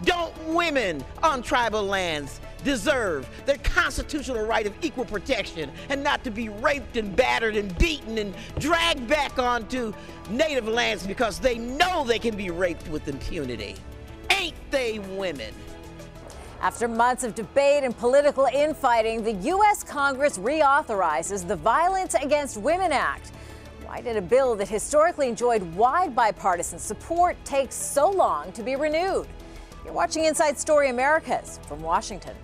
Don't women on tribal lands deserve their constitutional right of equal protection and not to be raped and battered and beaten and dragged back onto native lands because they know they can be raped with impunity? Ain't they women? After months of debate and political infighting, the U.S. Congress reauthorizes the Violence Against Women Act. Why did a bill that historically enjoyed wide bipartisan support take so long to be renewed? You're watching Inside Story Americas from Washington.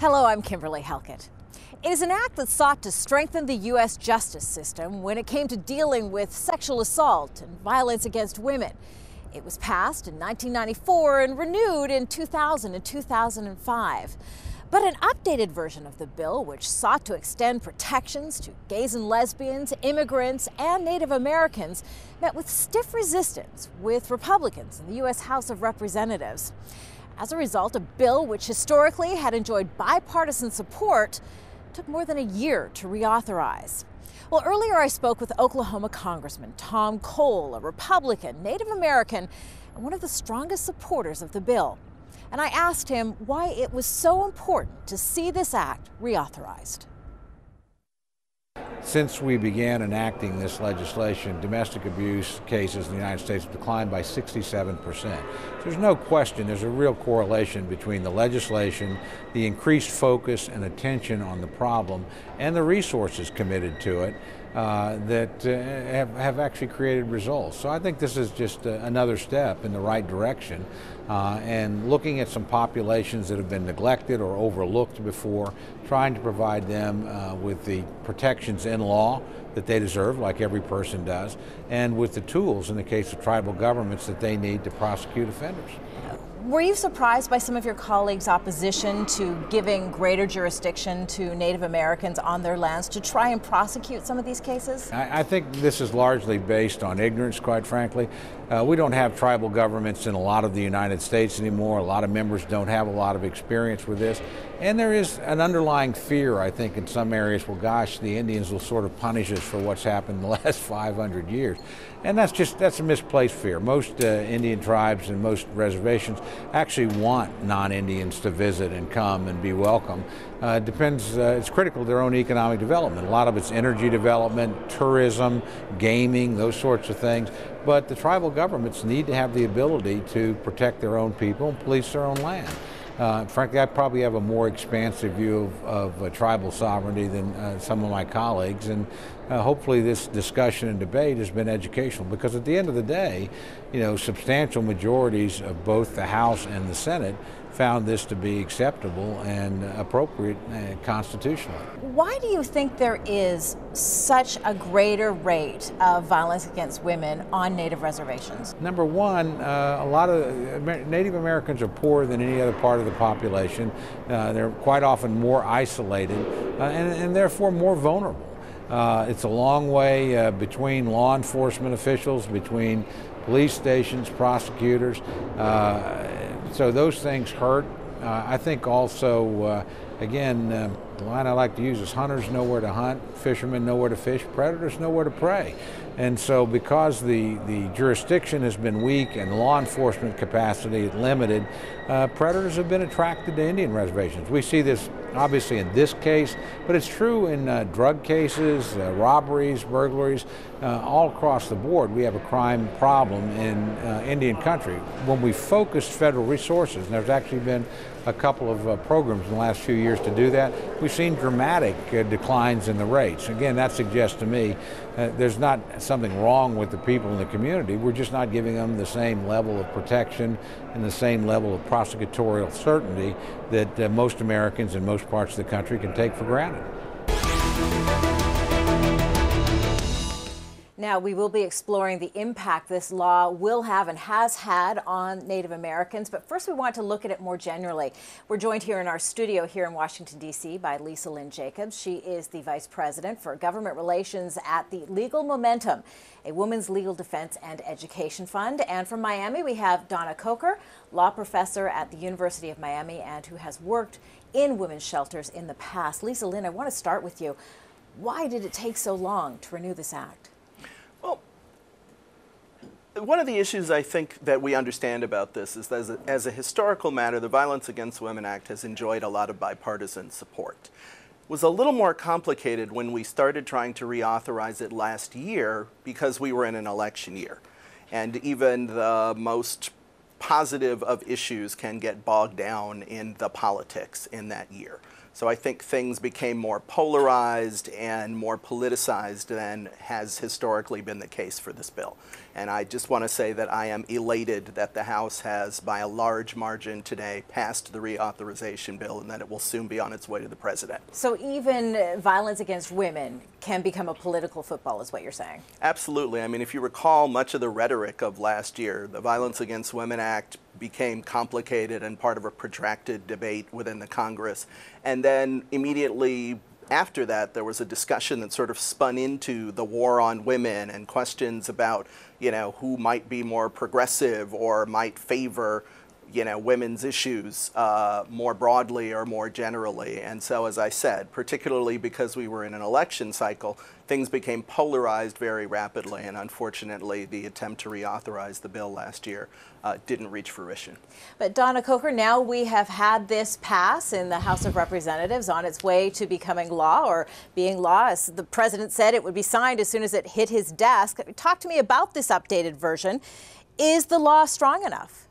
Hello, I'm Kimberly Halkett. It is an act that sought to strengthen the U.S. justice system when it came to dealing with sexual assault and violence against women. It was passed in 1994 and renewed in 2000 and 2005. But an updated version of the bill, which sought to extend protections to gays and lesbians, immigrants, and Native Americans, met with stiff resistance with Republicans in the U.S. House of Representatives. As a result, a bill which historically had enjoyed bipartisan support took more than a year to reauthorize. Well, earlier I spoke with Oklahoma Congressman Tom Cole, a Republican, Native American, and one of the strongest supporters of the bill. And I asked him why it was so important to see this act reauthorized. Since we began enacting this legislation, domestic abuse cases in the United States have declined by 67%. There's no question there's a real correlation between the legislation, the increased focus and attention on the problem, and the resources committed to it that have actually created results. So I think this is just another step in the right direction. And looking at some populations that have been neglected or overlooked before, trying to provide them with the protections in law that they deserve, like every person does, and with the tools, in the case of tribal governments, that they need to prosecute offenders. Were you surprised by some of your colleagues' opposition to giving greater jurisdiction to Native Americans on their lands to try and prosecute some of these cases? I think this is largely based on ignorance, quite frankly. We don't have tribal governments in a lot of the United States anymore. A lot of members don't have a lot of experience with this. And there is an underlying fear, I think, in some areas, well, gosh, the Indians will sort of punish us for what's happened in the last 500 years. And that's a misplaced fear. Most Indian tribes and most reservations actually want non-Indians to visit and come and be welcome. It's critical to their own economic development. A lot of it's energy development, tourism, gaming, those sorts of things. But the tribal governments need to have the ability to protect their own people and police their own land. Frankly, I probably have a more expansive view of tribal sovereignty than some of my colleagues, and hopefully this discussion and debate has been educational, because at the end of the day, substantial majorities of both the House and the Senate found this to be acceptable and appropriate constitutionally. Why do you think there is such a greater rate of violence against women on Native reservations? Number one, a lot of Native Americans are poorer than any other part of the population. They're quite often more isolated and therefore more vulnerable. It's a long way between law enforcement officials, between police stations, prosecutors. So those things hurt. I think also, again, the line I like to use is hunters know where to hunt, fishermen know where to fish, predators know where to prey. And so because the jurisdiction has been weak and law enforcement capacity limited, predators have been attracted to Indian reservations. We see this obviously in this case, but it's true in drug cases, robberies, burglaries, all across the board. We have a crime problem in Indian country. When we focused federal resources, and there's actually been a couple of programs in the last few years to do that, we've seen dramatic declines in the rates. Again, that suggests to me there's not something wrong with the people in the community. We're just not giving them the same level of protection and the same level of prosecutorial certainty that most Americans in most parts of the country can take for granted. Now, we will be exploring the impact this law will have and has had on Native Americans. But first, we want to look at it more generally. We're joined here in our studio here in Washington, D.C. by Lisalyn Jacobs. She is the Vice President for Government Relations at the Legal Momentum, a women's legal defense and education fund. And from Miami, we have Donna Coker, law professor at the University of Miami and who has worked in women's shelters in the past. Lisalyn, I want to start with you. Why did it take so long to renew this act? Well, one of the issues I think that we understand about this is that as a historical matter, the Violence Against Women Act has enjoyed a lot of bipartisan support. It was a little more complicated when we started trying to reauthorize it last year because we were in an election year. And even the most positive of issues can get bogged down in the politics in that year. So I think things became more polarized and more politicized than has historically been the case for this bill. And I just want to say that I am elated that the House has, by a large margin today, passed the reauthorization bill and that it will soon be on its way to the president. So even violence against women can become a political football, is what you're saying? Absolutely. I mean, if you recall much of the rhetoric of last year, the Violence Against Women Act became complicated and part of a protracted debate within the Congress. And then immediately after that, there was a discussion that sort of spun into the war on women and questions about, you know, who might be more progressive or might favor, you know, women's issues more broadly or more generally. And so, as I said, particularly because we were in an election cycle, things became polarized very rapidly. And unfortunately, the attempt to reauthorize the bill last year didn't reach fruition. But Donna Coker, now we have had this pass in the House of Representatives on its way to becoming law or being law. As the president said, it would be signed as soon as it hit his desk. Talk to me about this updated version. Is the law strong enough?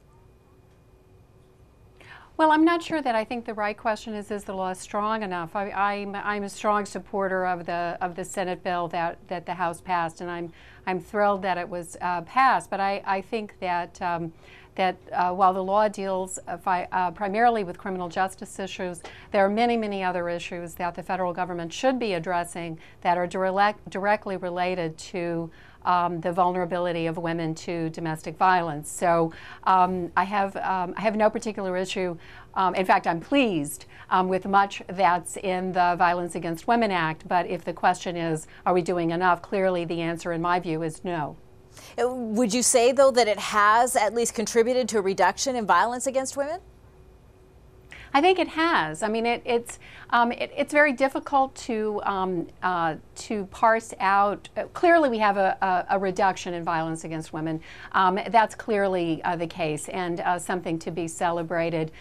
Well, I'm not sure that I think the right question is the law strong enough? I'm a strong supporter of the Senate bill that the House passed, and I'm thrilled that it was passed. But I think that while the law deals primarily with criminal justice issues, there are many other issues that the federal government should be addressing that are directly related to the vulnerability of women to domestic violence. So I have no particular issue. In fact, I'm pleased with much that's in the Violence Against Women Act. But if the question is, are we doing enough? Clearly, the answer, in my view, is no. Would you say, though, that it has at least contributed to a reduction in violence against women? I think it has. I mean, it's very difficult to parse out. Clearly, we have a reduction in violence against women. That's clearly the case, and something to be celebrated.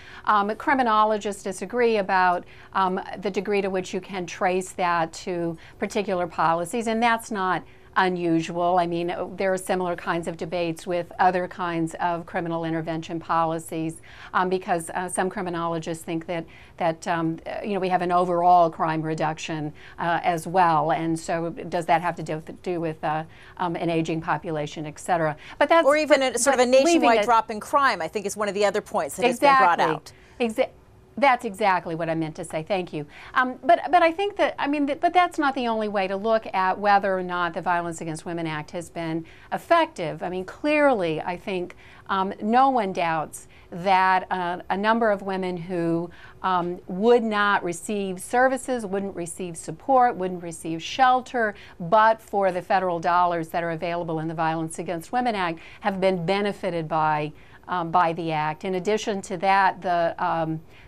Criminologists disagree about the degree to which you can trace that to particular policies, and that's not unusual. I mean, there are similar kinds of debates with other kinds of criminal intervention policies because some criminologists think that you know, we have an overall crime reduction as well, and so does that have to do with an aging population, et cetera? But that's or even sort of a nationwide drop in crime, I think, is one of the other points that has been brought out. That's exactly what I meant to say. Thank you. But I think that, I mean, but that's not the only way to look at whether or not the Violence Against Women Act has been effective. I mean, clearly, I think no one doubts that a number of women who would not receive services, wouldn't receive support, wouldn't receive shelter, but for the federal dollars that are available in the Violence Against Women Act have been benefited by the act. In addition to that,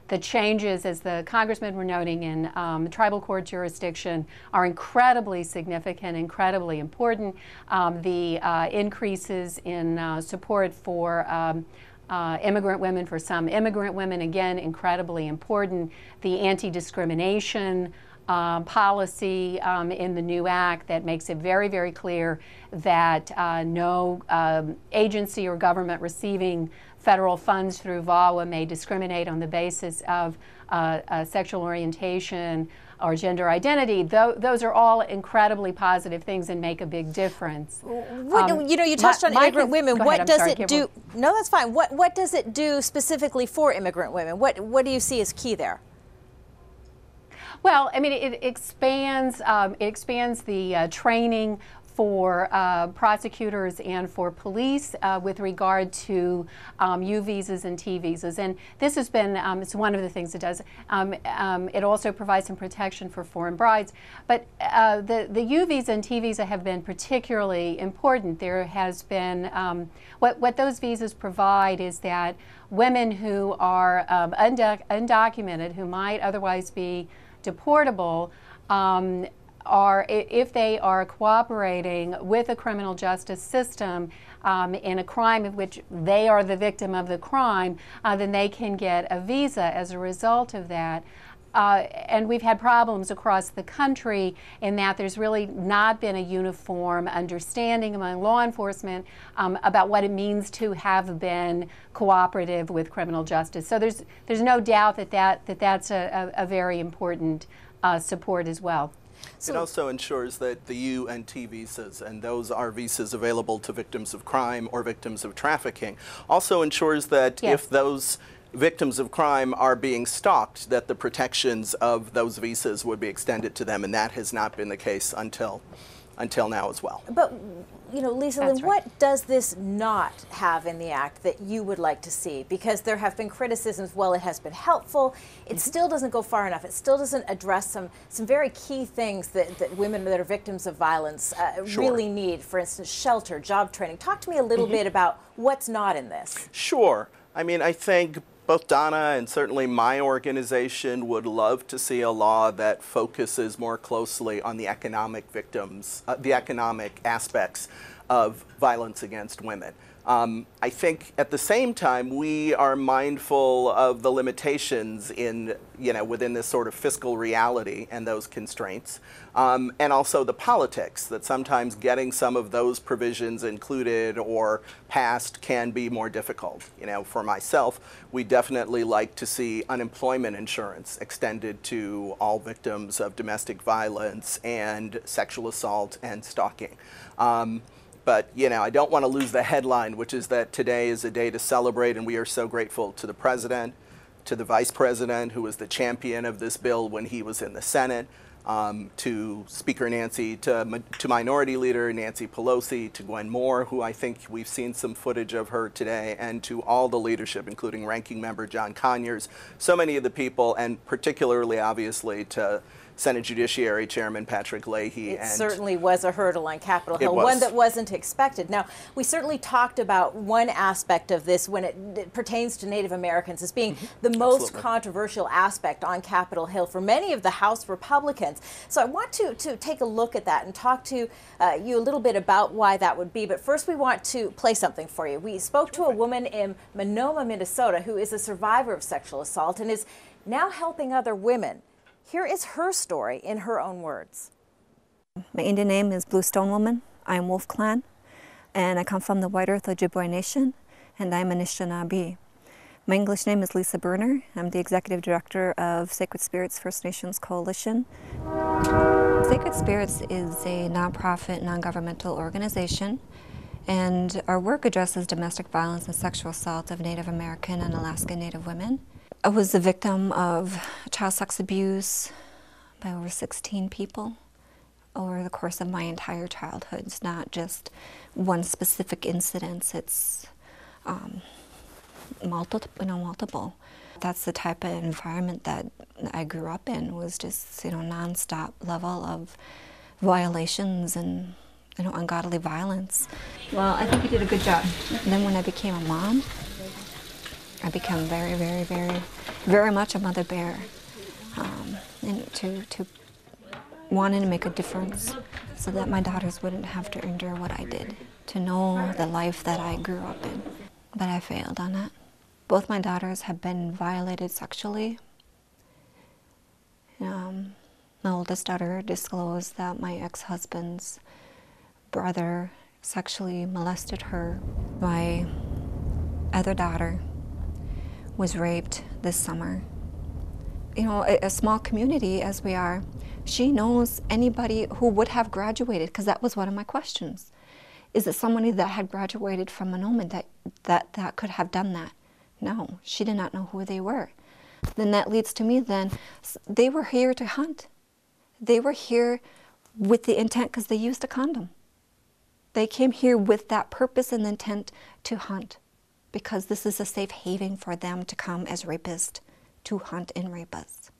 the changes, as the congressmen were noting, in tribal court jurisdiction are incredibly significant, incredibly important. The increases in support for immigrant women, for some immigrant women, again, incredibly important. The anti-discrimination policy in the new act that makes it very clear that no agency or government receiving federal funds through VAWA may discriminate on the basis of sexual orientation or gender identity. Those are all incredibly positive things and make a big difference. You know, you touched on immigrant women. What does it do? No, that's fine. What does it do specifically for immigrant women? What do you see as key there? Well, I mean, it expands the training for prosecutors and for police with regard to U visas and T visas. And this has been, it's one of the things it does. It also provides some protection for foreign brides. But the U visa and T visa have been particularly important. There has been, what those visas provide is that women who are undocumented, who might otherwise be deportable, if they are cooperating with the criminal justice system in a crime of which they are the victim of the crime, then they can get a visa as a result of that. And we've had problems across the country in that there's really not been a uniform understanding among law enforcement about what it means to have been cooperative with criminal justice. So there's no doubt that's a very important support as well. It also ensures that the U and T visas, and those are visas available to victims of crime or victims of trafficking, also ensures that if those victims of crime are being stalked, that the protections of those visas would be extended to them, and that has not been the case until now as well. But, you know, Lisalyn, what does this not have in the Act that you would like to see? Because there have been criticisms, well, it has been helpful, it still doesn't go far enough, it still doesn't address some very key things that women that are victims of violence really need. For instance, shelter, job training. Talk to me a little bit about what's not in this. Sure. I mean, I think both Donna and certainly my organization would love to see a law that focuses more closely on the economic victims, the economic aspects of violence against women. I think at the same time we are mindful of the limitations in, within this sort of fiscal reality and those constraints, and also the politics that sometimes getting some of those provisions included or passed can be more difficult. For myself, we definitely like to see unemployment insurance extended to all victims of domestic violence and sexual assault and stalking. But, I don't want to lose the headline, which is that today is a day to celebrate, and we are so grateful to the President, to the Vice President, who was the champion of this bill when he was in the Senate, to Speaker Nancy, to Minority Leader Nancy Pelosi, to Gwen Moore, who I think we've seen some footage of her today, and to all the leadership, including Ranking Member John Conyers, so many of the people, and particularly, obviously, to Senate Judiciary Chairman Patrick Leahy. It certainly was a hurdle on Capitol Hill, one that wasn't expected. Now, we certainly talked about one aspect of this when it pertains to Native Americans as being the most controversial aspect on Capitol Hill for many of the House Republicans. So I want to take a look at that and talk to you a little bit about why that would be. But first we want to play something for you. We spoke to a woman in Monoma, Minnesota, who is a survivor of sexual assault and is now helping other women. Here is her story in her own words. My Indian name is Blue Stone Woman. I am Wolf Clan, and I come from the White Earth Ojibwe Nation, and I'm Anishinaabe. My English name is Lisa Bruner. I'm the Executive Director of Sacred Spirits First Nations Coalition. Sacred Spirits is a nonprofit, non-governmental organization, and our work addresses domestic violence and sexual assault of Native American and Alaska Native women. I was the victim of child sex abuse by over 16 people over the course of my entire childhood. It's not just one specific incident, it's multiple. That's the type of environment that I grew up in, was just, nonstop level of violations and, ungodly violence. Well, I think you did a good job. And then when I became a mom, I became very, very, very, very much a mother bear, and to wanting to make a difference so that my daughters wouldn't have to endure what I did, to know the life that I grew up in. But I failed on that. Both my daughters have been violated sexually. My oldest daughter disclosed that my ex-husband's brother sexually molested her. My other daughter was raped this summer. A small community as we are, she knows anybody who would have graduated, because that was one of my questions. Is it somebody that had graduated from Monoma that could have done that? No, she did not know who they were. Then that leads to me then, they were here to hunt. They were here with the intent because they used a condom. They came here with that purpose and intent to hunt, because this is a safe haven for them to come as rapists, to hunt and rape us.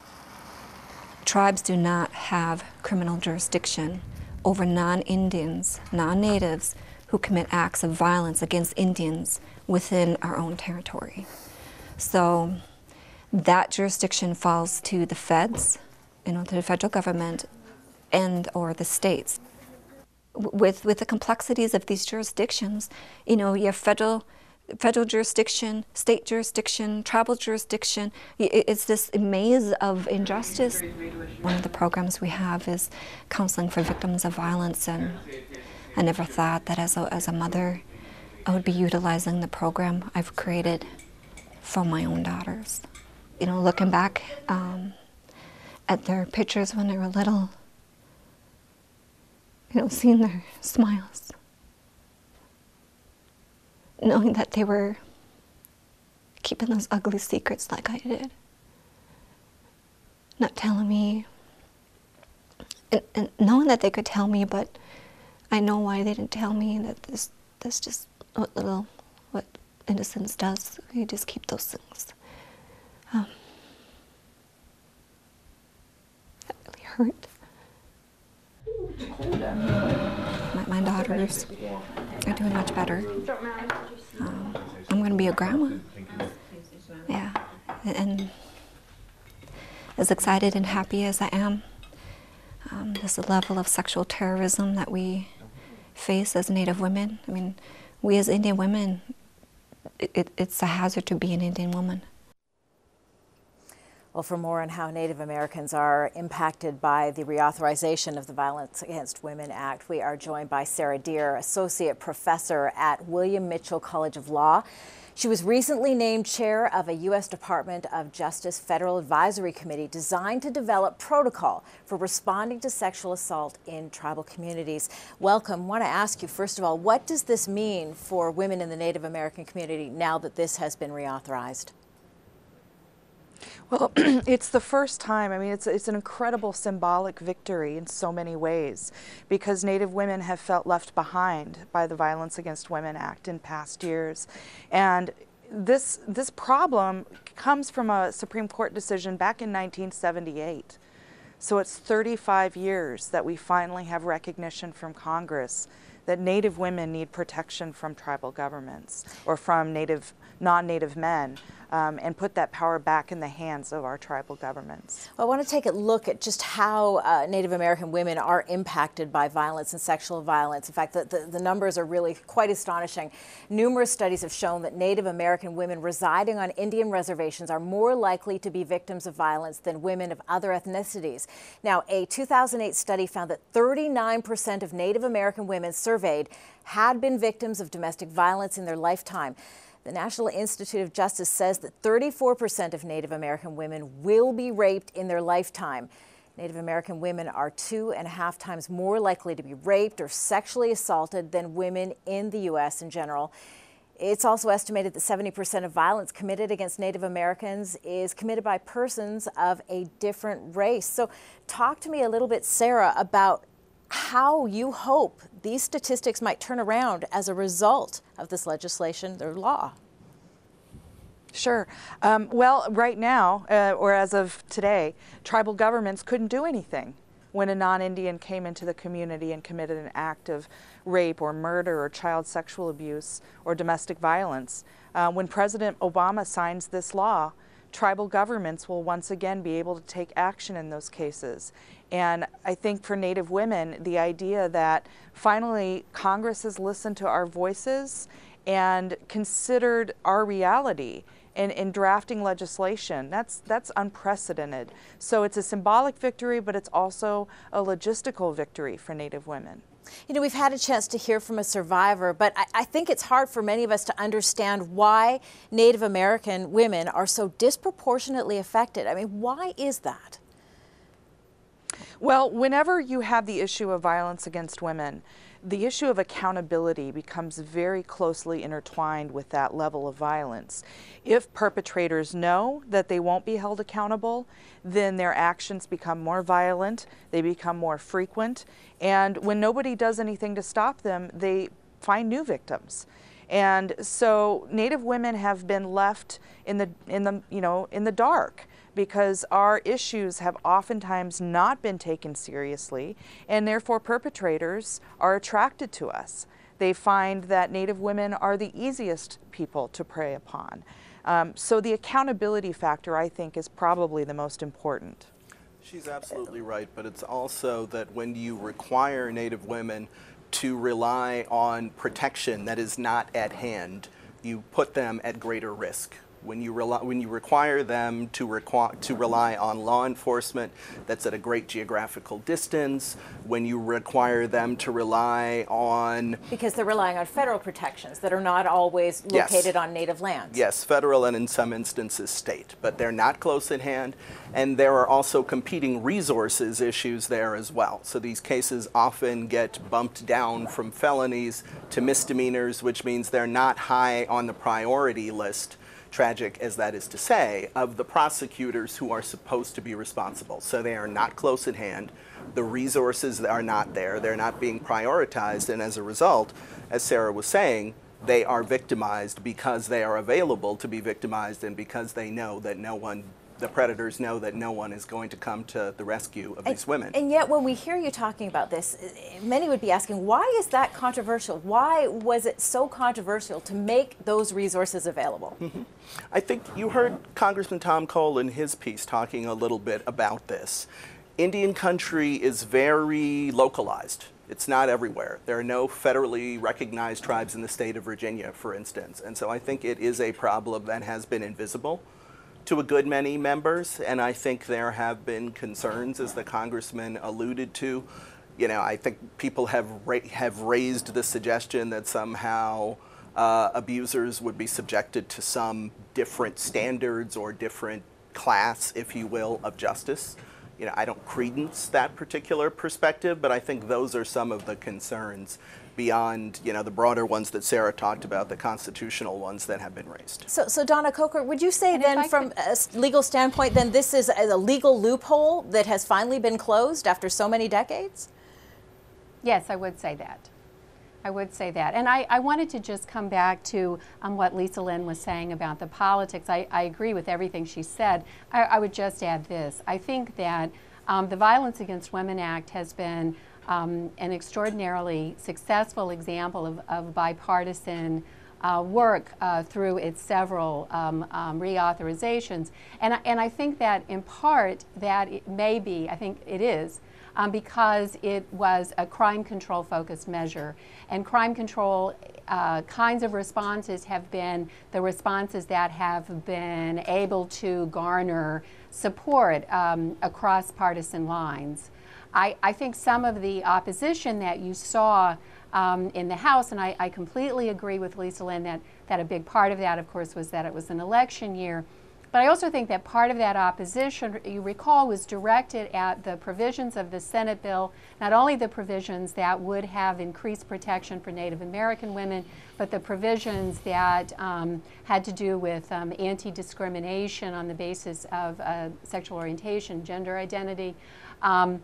Tribes do not have criminal jurisdiction over non-Indians, non-natives who commit acts of violence against Indians within our own territory. So that jurisdiction falls to the feds, to the federal government and or the states. With the complexities of these jurisdictions, you have federal jurisdiction, state jurisdiction, tribal jurisdiction. It's this maze of injustice. One of the programs we have is counseling for victims of violence, and I never thought that as a mother I would be utilizing the program I've created for my own daughters. Looking back at their pictures when they were little, seeing their smiles, knowing that they were keeping those ugly secrets like I did, not telling me, and knowing that they could tell me, but I know why they didn't tell me, that that's just what innocence does. You just keep those things. That really hurt. My daughters are doing much better. I'm going to be a grandma. Yeah, and as excited and happy as I am, there's a level of sexual terrorism that we face as Native women. I mean, we as Indian women, it's a hazard to be an Indian woman. Well, for more on how Native Americans are impacted by the reauthorization of the Violence Against Women Act, we are joined by Sarah Deer, Associate Professor at William Mitchell College of Law. She was recently named chair of a U.S. Department of Justice Federal Advisory Committee designed to develop protocol for responding to sexual assault in tribal communities. Welcome. I want to ask you, first of all, what does this mean for women in the Native American community now that this has been reauthorized? Well, it's the first time. I mean, it's an incredible symbolic victory in so many ways, because Native women have felt left behind by the Violence Against Women Act in past years. And this problem comes from a Supreme Court decision back in 1978. So it's 35 years that we finally have recognition from Congress that Native women need protection from tribal governments or from non-Native men, and put that power back in the hands of our tribal governments. Well, I want to take a look at just how Native American women are impacted by violence and sexual violence. In fact, the numbers are really quite astonishing. Numerous studies have shown that Native American women residing on Indian reservations are more likely to be victims of violence than women of other ethnicities. Now, a 2008 study found that 39% of Native American women surveyed had been victims of domestic violence in their lifetime. The National Institute of Justice says that 34% of Native American women will be raped in their lifetime. Native American women are 2.5 times more likely to be raped or sexually assaulted than women in the U.S. in general. It's also estimated that 70% of violence committed against Native Americans is committed by persons of a different race. So talk to me a little bit, Sarah, about how you hope these statistics might turn around as a result of this legislation or law. Sure. Well, right now, or as of today, tribal governments couldn't do anything when a non-Indian came into the community and committed an act of rape or murder or child sexual abuse or domestic violence. When President Obama signs this law, tribal governments will once again be able to take action in those cases. And I think for Native women, the idea that finally Congress has listened to our voices and considered our reality in drafting legislation, that's unprecedented. So it's a symbolic victory, but it's also a logistical victory for Native women. You know, we've had a chance to hear from a survivor, but I think it's hard for many of us to understand why Native American women are so disproportionately affected. I mean, why is that? Well, whenever you have the issue of violence against women, the issue of accountability becomes very closely intertwined with that level of violence. If perpetrators know that they won't be held accountable, then their actions become more violent, they become more frequent, and when nobody does anything to stop them, they find new victims. And so Native women have been left in the dark, because our issues have oftentimes not been taken seriously, and therefore perpetrators are attracted to us. They find that Native women are the easiest people to prey upon. So the accountability factor, I think, is probably the most important. She's absolutely right, but it's also that when you require Native women to rely on protection that is not at hand, you put them at greater risk. When you require them to rely on law enforcement that's at a great geographical distance, when you require them to rely on... Because they're relying on federal protections that are not always located on Native lands. Yes, federal and in some instances state, but they're not close at hand, and there are also competing resources issues there as well. So these cases often get bumped down from felonies to misdemeanors, which means they're not high on the priority list, tragic as that is to say, of the prosecutors who are supposed to be responsible. So they are not close at hand. The resources are not there. They're not being prioritized. And as a result, as Sarah was saying, they are victimized because they are available to be victimized and because they know that the predators know that no one is going to come to the rescue of these women. And yet when we hear you talking about this, many would be asking, why is that controversial? Why was it so controversial to make those resources available? Mm-hmm. I think you heard Congressman Tom Cole in his piece talking a little bit about this. Indian country is very localized. It's not everywhere. There are no federally recognized tribes in the state of Virginia, for instance. And so I think it is a problem that has been invisible to a good many members, and I think there have been concerns, as the congressman alluded to. You know, I think people have raised the suggestion that somehow abusers would be subjected to some different standards or different class, if you will, of justice. You know, I don't credence that particular perspective, but I think those are some of the concerns beyond, you know, the broader ones that Sarah talked about, the constitutional ones that have been raised. So Donna Coker, would you say then from a legal standpoint, then this is a legal loophole that has finally been closed after so many decades? Yes, I would say that. I would say that. And I wanted to just come back to what Lisalyn was saying about the politics. I agree with everything she said. I would just add this. I think that the Violence Against Women Act has been an extraordinarily successful example of bipartisan work through its several reauthorizations. And I think that in part that it may be, I think it is, because it was a crime control focused measure. And crime control kinds of responses have been the responses that have been able to garner support across partisan lines. I think some of the opposition that you saw in the House, and I completely agree with Lisalyn that a big part of that, of course, was that it was an election year. But I also think that part of that opposition, you recall, was directed at the provisions of the Senate bill, not only the provisions that would have increased protection for Native American women, but the provisions that had to do with anti-discrimination on the basis of sexual orientation, gender identity, and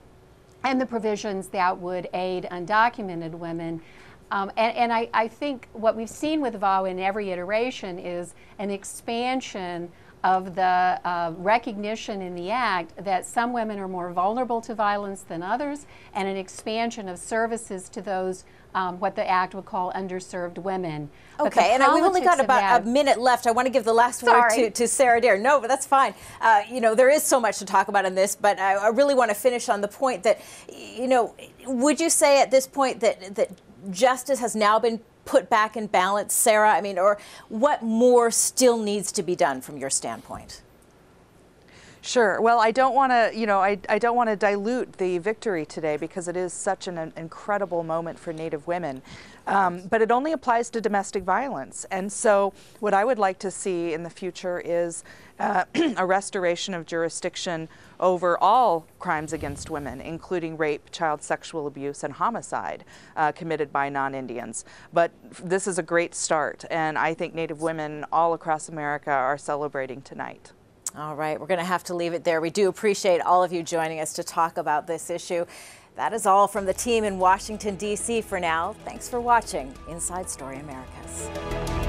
the provisions that would aid undocumented women. And I think what we've seen with VAWA in every iteration is an expansion of the recognition in the Act that some women are more vulnerable to violence than others, and an expansion of services to those what the Act would call underserved women. Okay, and we've only got about a minute left. I want to give the last word to Sarah Dare. No, but that's fine. You know, there is so much to talk about in this, but I really want to finish on the point that, you know, would you say at this point that justice has now been put back in balance, Sarah? I mean, or what more still needs to be done from your standpoint? Sure. Well, I don't want to, I don't want to dilute the victory today because it is such an incredible moment for Native women. But it only applies to domestic violence. And so what I would like to see in the future is a restoration of jurisdiction over all crimes against women, including rape, child sexual abuse, and homicide committed by non-Indians. But this is a great start, and I think Native women all across America are celebrating tonight. All right, we're going to have to leave it there. We do appreciate all of you joining us to talk about this issue. That is all from the team in Washington, D.C. for now. Thanks for watching Inside Story Americas.